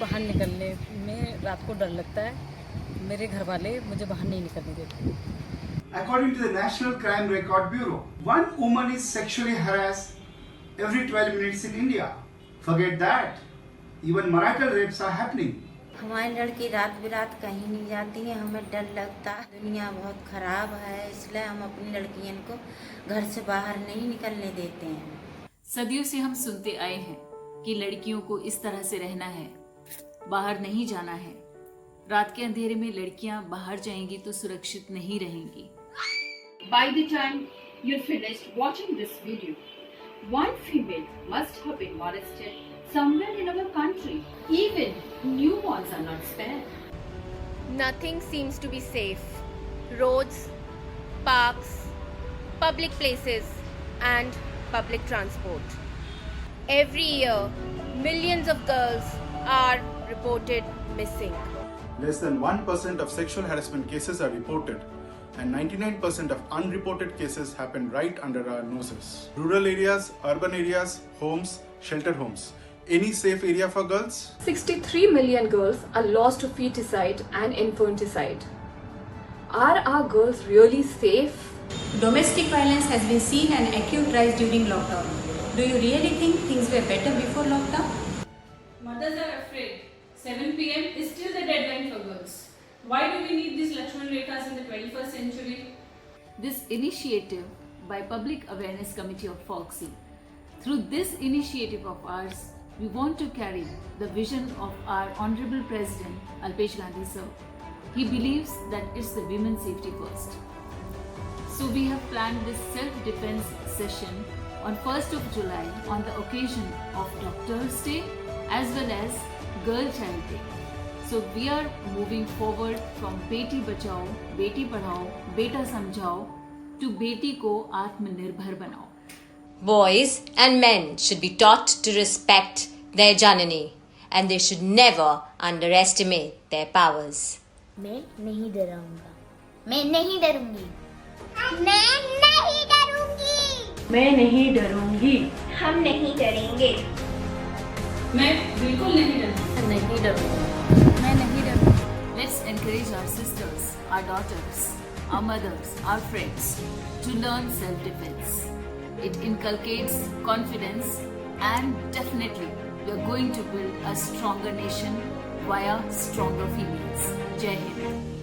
बाहर निकलने में रात को डर लगता है. मेरे घर वाले मुझे बाहर नहीं निकलने देते. According to the National Crime Record Bureau, one woman is sexually harassed every 12 minutes in India. Forget that. Even marital rapes are happening. हमारी लड़की रात बिरात कहीं नहीं जाती है, हमें डर लगता है. दुनिया बहुत ख़राब है, इसलिए हम अपनी लड़कियों को घर से बाहर नहीं निकलने देते हैं. सदियों से हम सुनते आए हैं कि लड़कियों को इस तरह से रहना है, बाहर नहीं जाना है. रात के अंधेरे में लड़कियां बाहर जाएंगी तो सुरक्षित नहीं रहेंगी. By the time you're finished watching this video, one female must have been molested somewhere in our country. Even newborns are not spared. Nothing seems to be safe. Roads, parks, public places, and public transport. Every year, millions of girls are reported missing. Less than 1% of sexual harassment cases are reported, and 99% of unreported cases happen right under our noses. Rural areas, urban areas, homes, shelter homes. Any safe area for girls? 63 million girls are lost to feticide and infanticide. Are our girls really safe? Domestic violence has been seen an acute rise during lockdown. Do you really think things were better before lockdown? Mothers are afraid. 7 p.m. is still the deadline for girls. Why do we need these Lakshman Rekhas in the 21st century? This initiative by Public Awareness Committee of FOXY. Through this initiative of ours, we want to carry the vision of our Honorable President Alpesh Gandhi sir. He believes that it's the women's safety first. So we have planned this self-defense session on 1st of July on the occasion of Doctor's Day as well as Girl Child Day. So we are moving forward from Beti Bachao, Beti Padhao, Beta Samjhao to Beti ko Atmanirbhar Banao. Boys and men should be taught to respect their Janani and they should never underestimate their powers. मैं नहीं डराऊंगा. मैं नहीं डरूंगी. मैं नहीं डरूंगी. मैं नहीं डरूंगी. हम नहीं डरेंगे. मैं बिल्कुल नहीं डरती. नहीं डरूंगी. मैं नहीं डरूंगी. Let's encourage our sisters, our daughters, our mothers, our friends to learn self-defense. It inculcates confidence and definitely we are going to build a stronger nation via stronger females. Jai Hind.